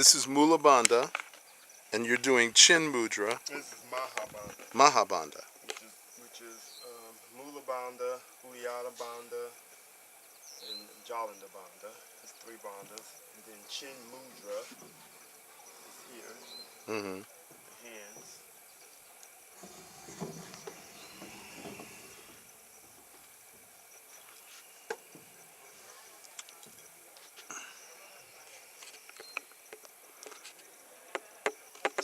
This is Mula Bandha, and you're doing Chin Mudra. This is Mahabandha. Mahabandha. Which is Mula Bandha, Uddiyana Bandha, and Jalandhar Bandha. It's 3 bandhas. And then Chin Mudra is here. Mm-hmm. The hands.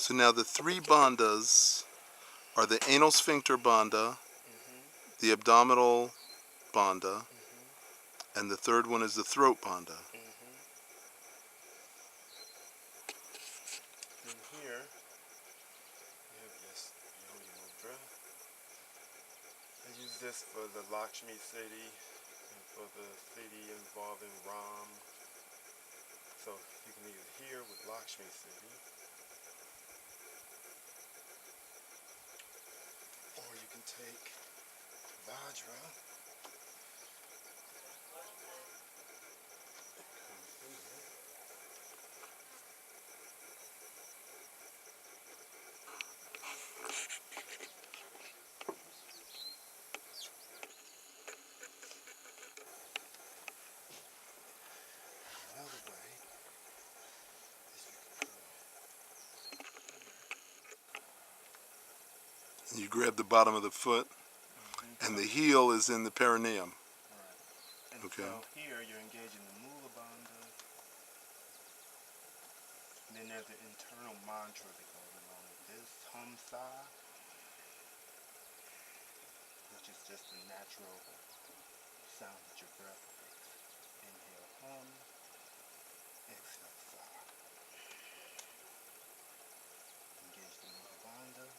So now the 3 bandhas are the anal sphincter bandha, the abdominal bandha, and the third one is the throat bandha. And here we have this Yoni Mudra. I use this for the Lakshmi city and for the city involving Ram. So you can leave it here with Lakshmi city. Or you can take Vajra. Another way is You grab the bottom of the foot, and the heel is in the perineum. Right. And Okay. so here you're engaging the Mula Bandha. And then there's an internal mantra that goes along with this, Hamsa, which is just the natural sound that your breath makes. Inhale hum, exhale sa. Engage the Mula Bandha.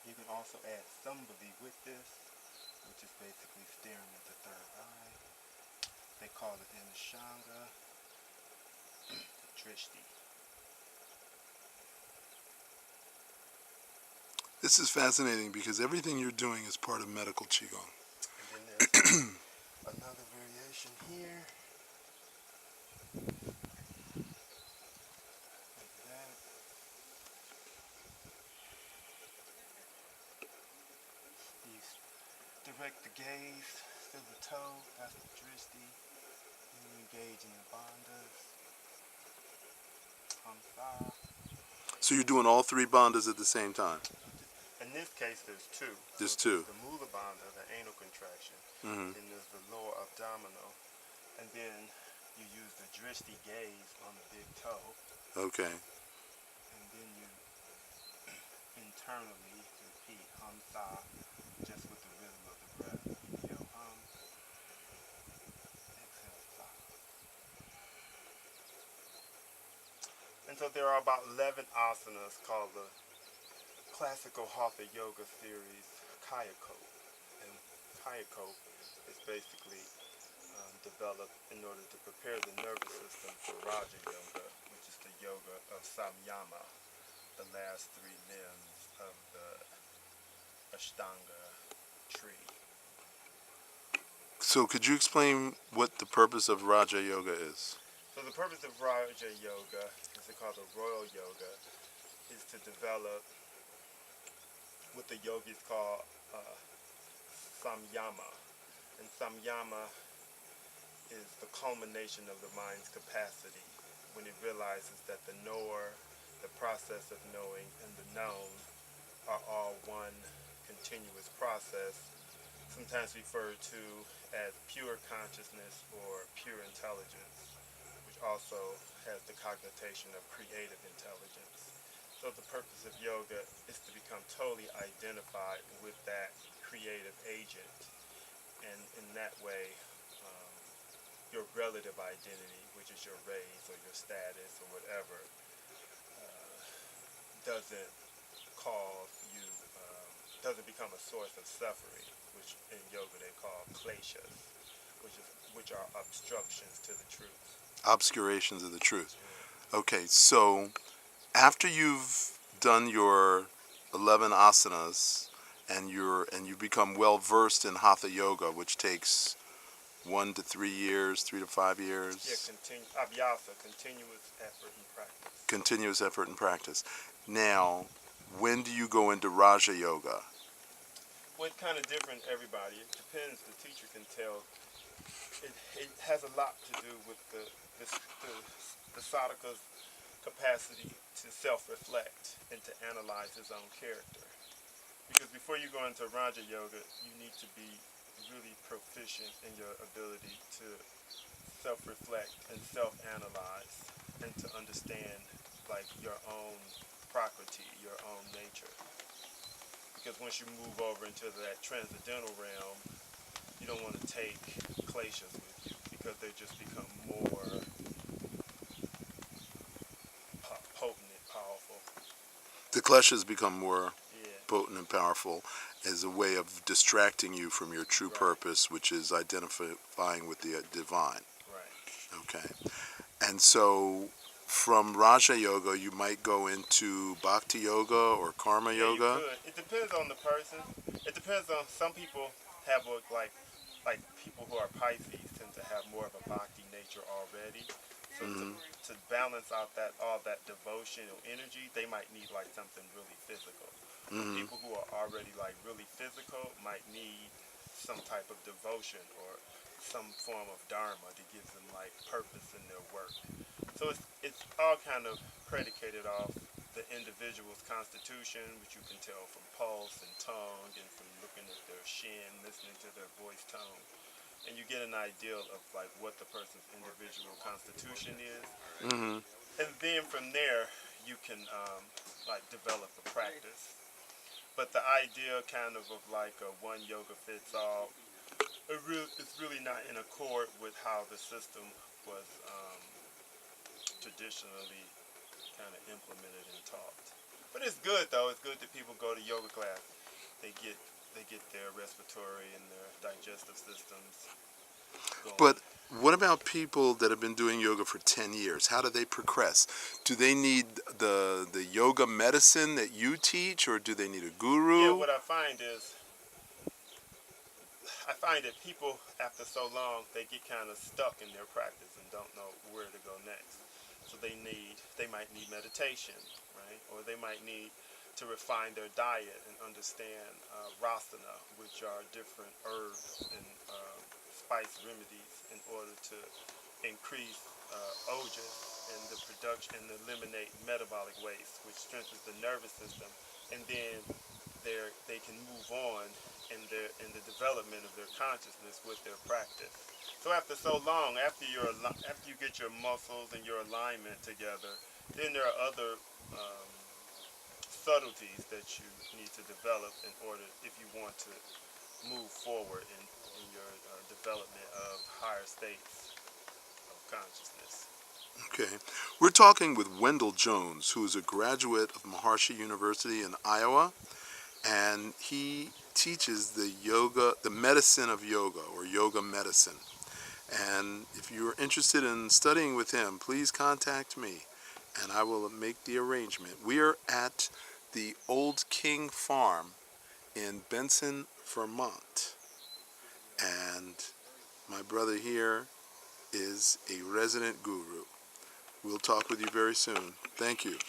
You can also add Sambhali with this, which is basically staring at the third eye. They call it in the Shanga, Drishti. This is fascinating because everything you're doing is part of medical Qigong. And then there's another variation here. Like that. You direct the gaze to the toe, that's the Drishti. And you engage in the bandhas. Hamsa. So you're doing all 3 bandhas at the same time. In this case, there's 2. There's So 2. The Mula Bandha, the anal contraction. Mm-hmm. Then there's the lower abdominal. And then you use the Drishti gaze on the big toe. Okay. And then you internally repeat Hamsa just with the rhythm of the breath. Inhale hum, exhale sa. And so there are about 11 asanas called the classical Hatha Yoga series Kayakope. And Kayakope is basically developed in order to prepare the nervous system for Raja Yoga, which is the yoga of Samyama, the last 3 limbs of the Ashtanga tree. So could you explain what the purpose of Raja Yoga is? So the purpose of Raja Yoga, is called the Royal Yoga, is to develop what the yogis call Samyama. And Samyama is the culmination of the mind's capacity when it realizes that the knower, the process of knowing, and the known are all one continuous process, sometimes referred to as pure consciousness or pure intelligence, which also has the connotation of creative intelligence. So the purpose of yoga is to become totally identified with that creative agent, and in that way your relative identity, which is your race or your status or whatever, doesn't cause you, doesn't become a source of suffering, which in yoga they call kleshas, which are obstructions to the truth. Obscurations of the truth. Okay, so after you've done your 11 asanas and you become well versed in Hatha Yoga, which takes 1 to 3 years, 3 to 5 years? Yeah, abhyasa, continuous effort and practice. Continuous effort and practice. Now, when do you go into Raja Yoga? Well, it's kind of different everybody. It depends. The teacher can tell. It has a lot to do with the sadhaka's capacity to self-reflect and to analyze his own character. Because before you go into Raja Yoga, you need to be really proficient in your ability to self-reflect and self-analyze and to understand like your own prakriti, your own nature. Because once you move over into that transcendental realm, you don't want to take kleshas with you because they just become more potent and powerful. The kleshas become more Yeah. potent and powerful as a way of distracting you from your true Right. purpose, which is identifying with the divine. Right. Okay. And so from Raja Yoga, you might go into Bhakti Yoga or Karma Yeah, Yoga? you could. It depends on the person. It depends on some people have a, like people who are Pisces tend to have more of a bhakti nature already. So to balance out that all that devotional energy, they might need like something really physical. People who are already like really physical might need some type of devotion or some form of dharma to give them like purpose in their work. So it's all kind of predicated off the individual's constitution, which you can tell from pulse and tongue and from looking at their shin, listening to their voice tone. And you get an idea of like what the person's individual constitution is. And then from there, you can like develop a practice. But the idea kind of like a one yoga fits all, it's really not in accord with how the system was traditionally kind of implemented and taught. But it's good though. It's good that people go to yoga class. They get their respiratory and their digestive systems going. But what about people that have been doing yoga for 10 years? How do they progress? Do they need the yoga medicine that you teach, or do they need a guru? Yeah, what I find that people after so long they get kind of stuck in their practice and don't know where to go next. So they might need meditation, right? Or they might need to refine their diet and understand rasana, which are different herbs and spice remedies in order to increase ojas and the production and eliminate metabolic waste, which strengthens the nervous system, and then they can move on in the development of their consciousness with their practice. So after so long, after you get your muscles and your alignment together, then there are other subtleties that you need to develop in order if you want to move forward in your development of higher states of consciousness. Okay. We're talking with Wendell Jones, who is a graduate of Maharishi University in Iowa, and he teaches the medicine of yoga, or yoga medicine. And if you're interested in studying with him, please contact me, and I will make the arrangement. We are at the Old King Farm in Benson, Vermont, and my brother here is a resident guru. We'll talk with you very soon. Thank you.